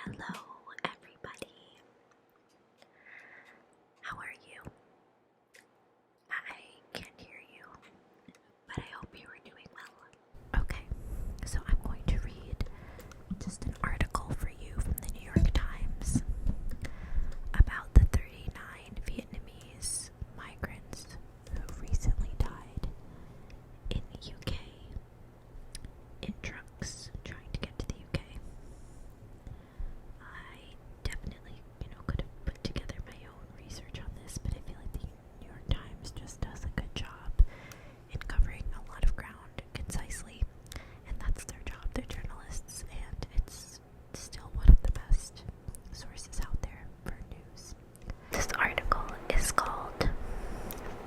Hello, everybody. How are you? I can't hear you, but I hope you are doing well. Okay, so I'm going to read just an article for you from the New York Times about the 39 Vietnamese migrants who recently died in the UK in trucks trying to get to the UK. I definitely, could have put together my own research on this, but I feel like the New York Times just does a good job in covering a lot of ground concisely, and that's their job. They're journalists, and it's still one of the best sources out there for news. This article is called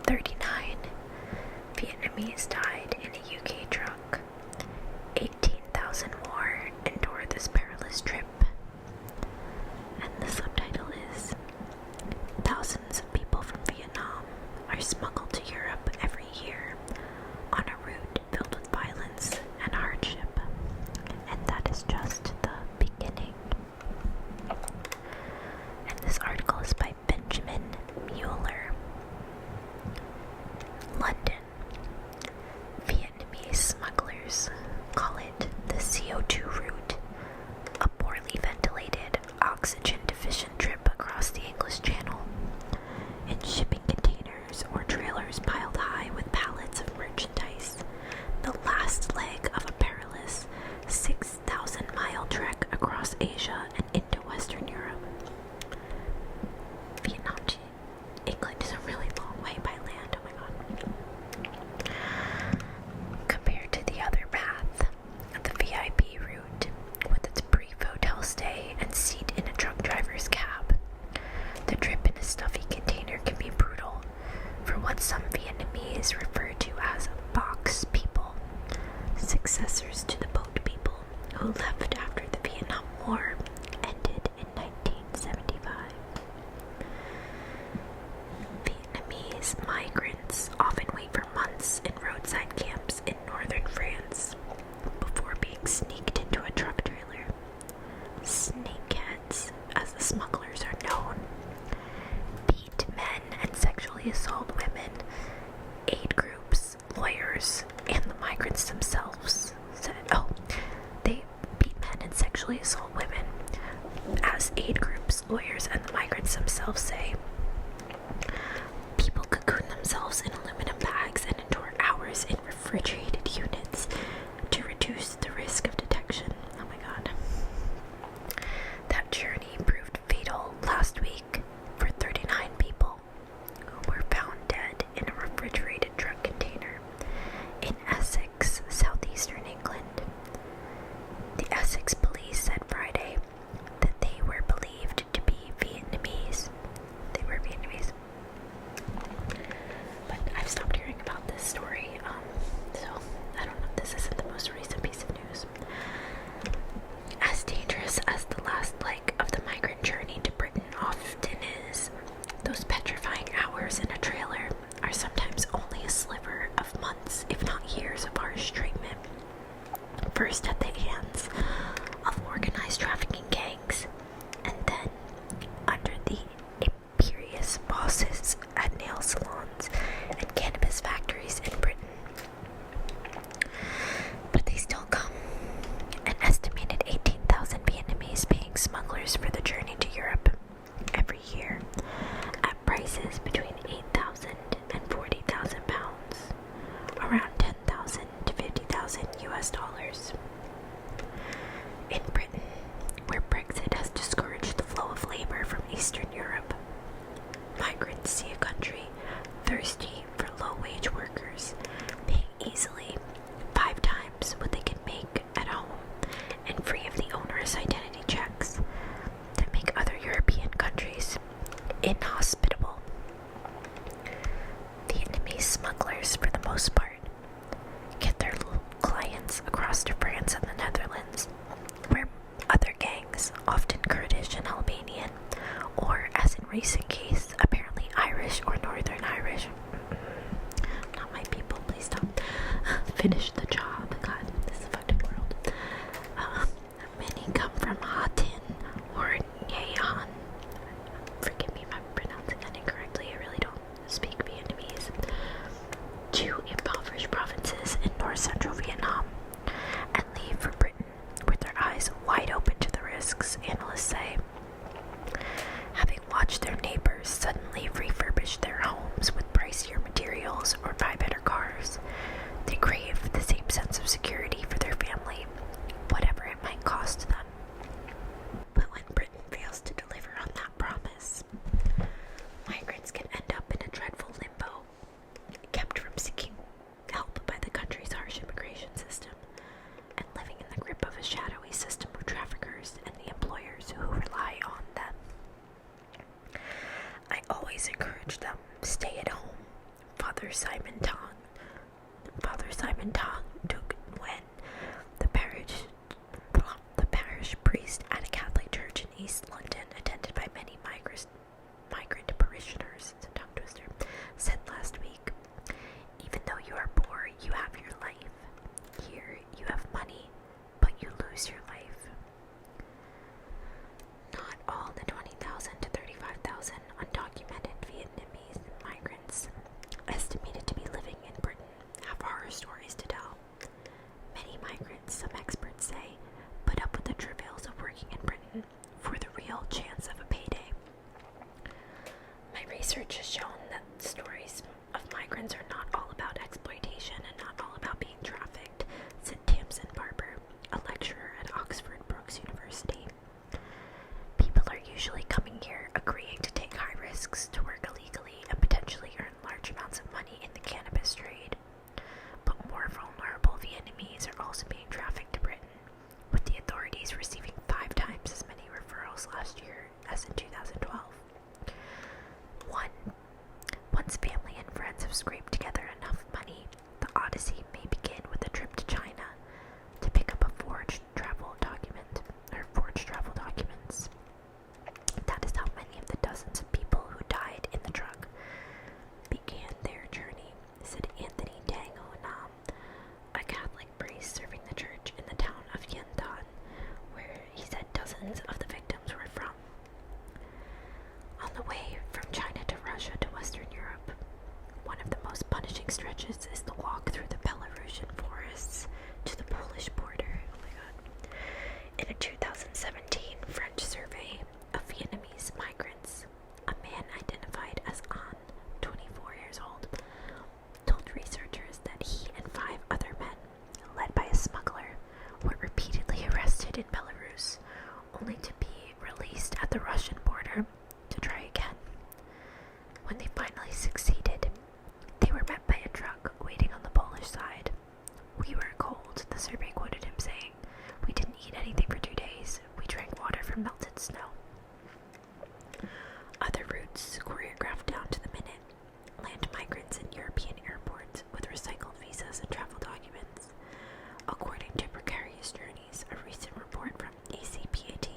39 Vietnamese Died in a UK Truck. 18,000 more endure this perilous trip. And the subtitle is, thousands of people from Vietnam are smuggled to Europe every year on a route filled with violence and hardship. And that is just the beginning. And this article is by Benjamin Mueller. London. Vietnamese smugglers call it the CO2 route, a poorly ventilated, oxygen-deficient trip across the English Channel, in shipping containers or trailers piled high with pallets of merchandise, the last leg of a perilous 6,000-mile trek across Asia and into Western Europe. Vietnam to England is a really long way by land, oh my god. Compared to the other path, the VIP route, with its brief hotel stay and seat in a truck driver's cab, the trip in a stuffy container can be brutal for what some Vietnamese refer to as box people, successors to the boat people who left after the Vietnam War ended in 1975. Vietnamese migrants often wait for months in roadside camps in northern France before being sneaked into a truck trailer. Snakeheads, as the smugglers are known, beat men and sexually assault women. Aid groups, lawyers, and the migrants themselves said, they beat men and sexually assault women. As aid groups, lawyers, and the migrants themselves say, people cocoon themselves in aluminum bags and endure hours in refrigerated units to reduce the risk of detection. Oh my god. That journey proved fatal last week for 39 people who were found dead in a refrigerated truck container in Essex, southeastern England. The Essex police said Friday that they were believed to be Vietnamese. They were Vietnamese. But I've stopped hearing about this story, so I don't know, this isn't the most recent piece of news. As dangerous as the last leg of the migrant journey to Britain often is, those petrifying hours in a trailer are sometimes only a sliver of months, if not years, of harsh treatment. First at the hands of organized trafficking gangs, and then under the imperious bosses at nail salons and cannabis factories in Britain. But they still come. An estimated 18,000 Vietnamese paying smugglers for the journey to Europe every year at prices between 8,000 and 40,000 pounds, around 10,000 to 50,000 US dollars. In Britain, where Brexit has discouraged the flow of labor from Eastern Europe, migrants see a country thirsty for low-wage workers, paying easily 5 times what they can make at home and free of the onerous identity checks that make other European countries inhospitable. Vietnamese smugglers, for the most part, get their clients across to France and the Netherlands, where other gangs, often Kurdish and Albanian, or, as in recent case, apparently Irish or Northern Irish. Not my people, please stop. Finish the job. God, this is a fucking world. Many come from Ha Tin, risks, analysts say. Having watched their neighbors suddenly refurbish their homes with pricier materials or buy better cars, they crave the same sense of security for their family, whatever it might cost them. But when Britain fails to deliver on that promise, migrants can end up in a dreadful limbo, kept from seeking help by the country's harsh immigration system, and living in the grip of a shadowy system of traffickers and the employers who rely on them. I always encourage them, stay at home. Father Simon Tong took when the parish priest at a Catholic church in East London, attended by many migrant parishioners, it's a tongue twister, said last week, "Even though you are poor, you have your life. Here, you have money, but you lose your life." Not all the 20,000 to 35,000 undocumented Vietnamese migrants estimated to be living in Britain have horror stories to tell. Many migrants, some experts say, put up with the travails of working in Britain for the real chance of a payday. My research has shown that stories of migrants are not all about exploitation and not all about being trafficked, said Tamsin Barber, a lecturer at Oxford Brookes University. People are usually coming here agreeing to take high risks to work illegally and potentially earn large amounts of money in the cannabis trade. But more vulnerable Vietnamese are also being trafficked to Britain, with the authorities receiving 5 times as many referrals last year as in 2012. Once family and friends have scraped together enough money, the odyssey may begin with a trip to China to pick up a forged travel documents. That is how many of the dozens of people who died in the truck began their journey, said Anthony Dang Ho Nam, a Catholic priest serving the church in the town of Yen Dan, where he said dozens of the victims were from. On the way from China to Russia to Western Europe, one of the most punishing stretches is the walk through the Belarusian forests to the Polish border. Oh my god. In a 2017 French survey of Vietnamese migrants, a man identified as An, 24 years old, told researchers that he and 5 other men, led by a smuggler, were repeatedly arrested in Belarus, only to be released at the Russian border to try again. When they finally succeeded, they were met by a truck waiting on the Polish side. "We were cold," the survey quoted him saying. "We didn't eat anything for 2 days. We drank water from melted snow." Other routes, choreographed down to the minute, land migrants in European airports with recycled visas and travel documents. According to Precarious Journeys, a recent report from ACPAT,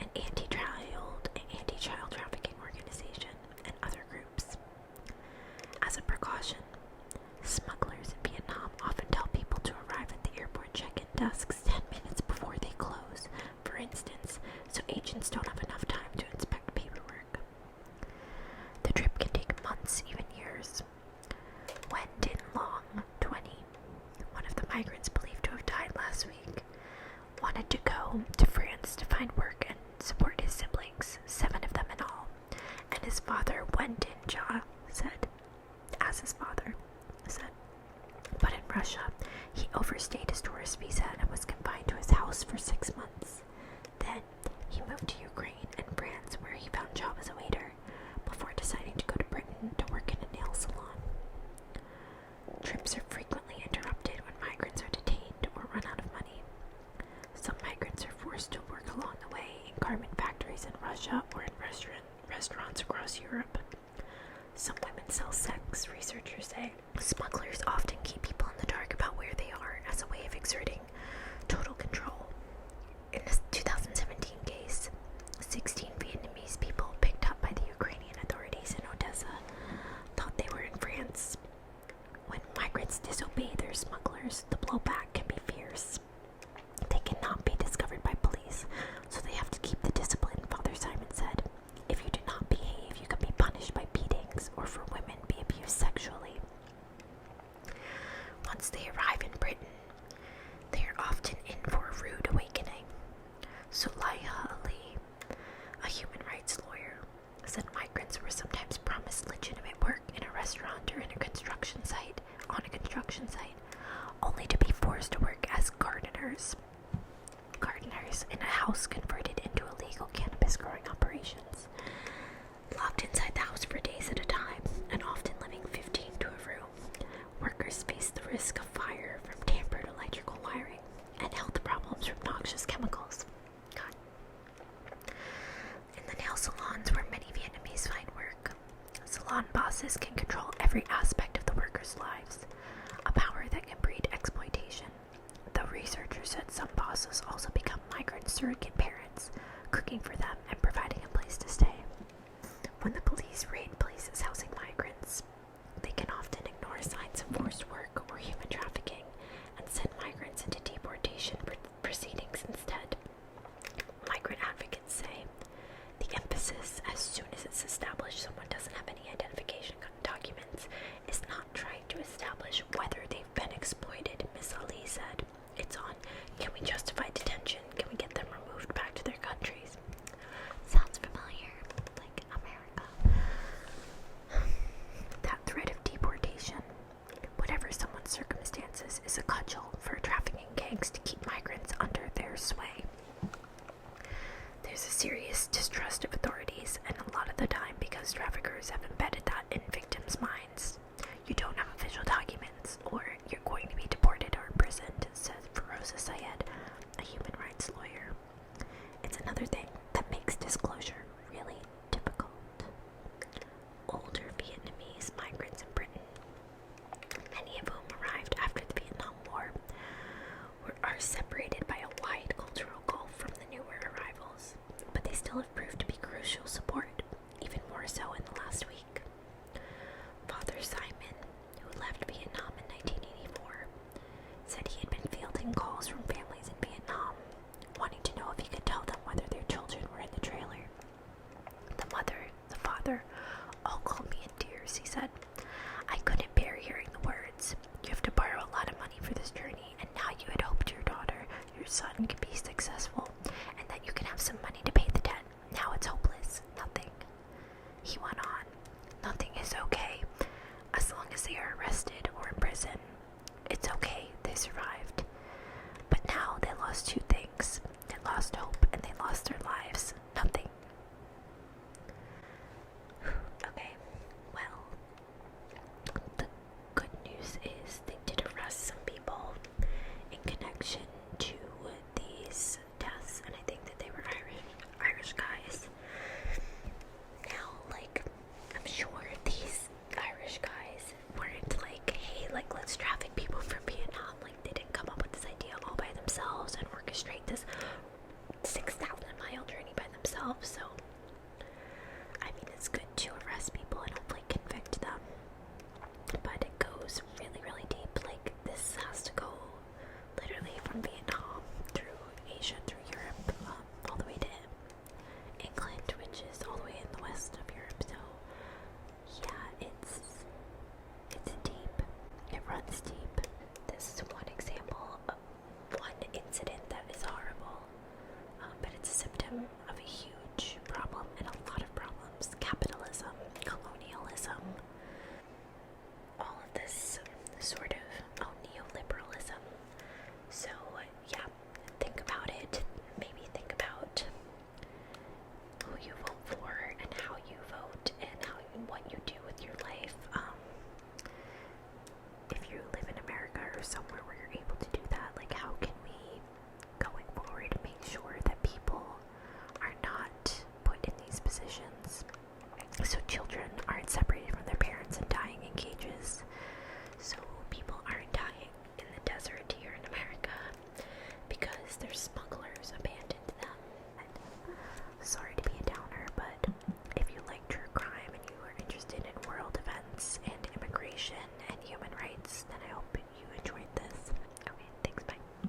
an anti-child trafficking organization, and other groups. As a precaution, smugglers in Vietnam often tell people to arrive at the airport check-in desks 10 minutes before they close, for instance, so agents don't have enough time to inspect paperwork. The trip can take months, even years. Wen Din Long, 20, one of the migrants believed to have died last week, wanted to go to France to find work and support his siblings, 7 of them in all, and his father, Wen Din Ja, said. But in Russia, he overstayed his tourist visa and was confined to his house for 6 months. Then, he moved to Ukraine and France, where he found a job as a waiter, before deciding to go to Britain to work in a nail salon. Trips are frequently interrupted when migrants are detained or run out of money. Some migrants are forced to work along the way in garment factories in Russia or in restaurants across Europe. Some women sell sex, researchers say. Smugglers often keep people in the dark about where they are as a way of exerting total control. In this 2017 case, 16 Vietnamese people picked up by the Ukrainian authorities in Odessa thought they were in France. When migrants disobey their smugglers, the blowback can be fierce. They cannot be discovered by police, so they have to keep the discipline, Father Simon said. If you do not behave, you can be punished. house converted into illegal cannabis growing operations. Locked inside the house for days at a time, and often living 15 to a room, workers faced the risk of fire from tampered electrical wiring and health problems from noxious chemicals. God. In the nail salons where many Vietnamese find work, salon bosses can control every aspect of the workers' lives, a power that can breed exploitation. Though researchers said some bosses also become migrant surrogate parents, cooking for them and providing a place to stay. When the police raid places housing migrants, they can often ignore signs of forced work or human trafficking and send migrants into deportation proceedings instead. Migrant advocates say the emphasis, as soon as it's established someone doesn't have any identification documents, is not trying to establish whether they've been exploited, Ms. Ali said. It's on, can we justify detention? Can we get them removed back to their countries? Sounds familiar, like America. That threat of deportation, whatever someone's circumstances, is a cudgel for trafficking gangs to keep migrants under their sway. There's a serious distrust of authorities, and a lot of the time because traffickers have embedded that in victims' minds. You don't have official documents, or you're going to be deported or imprisoned, says Feroza Syed, a human rights lawyer. It's another thing that makes disclosure really difficult. Older Vietnamese migrants in Britain, many of whom arrived after the Vietnam War, are separated by a wide cultural gulf from the newer arrivals, but they still have proved to be crucial support, even more so in the last week. Father Simon, who left Vietnam in 1984, said he had been fielding calls from families in Vietnam, wanting to know if he could tell them whether their children were in the trailer. The mother, the father, all called me in tears, he said. I couldn't bear hearing the words. You have to borrow a lot of money for this journey, and now you had hoped your daughter, your son, could be successful, and that you can have some money to pay the debt. Now it's hopeless. Nothing. He went on. Nothing is okay, as long as they are arrested or in prison. It's okay, they survived. But now they lost two things. They lost hope and they lost their lives. Nothing. Okay, well, the good news is they did arrest some people in connection to these deaths, and I think that they were Irish guys. Now, like, I'm sure these Irish guys weren't like, hey, like, let's traffic people from Vietnam. Like, they didn't come up with this idea all by themselves and orchestrate this 6,000-mile journey by themselves. So, I mean, it's good to arrest people and hopefully convict them, but it goes really, really deep. Like, this has to go literally from Vietnam through Asia, through Europe, all the way to England, which is all the way in the west of Europe. So yeah, it's deep. It runs deep. This is one example of one incident that is horrible, but it's a symptom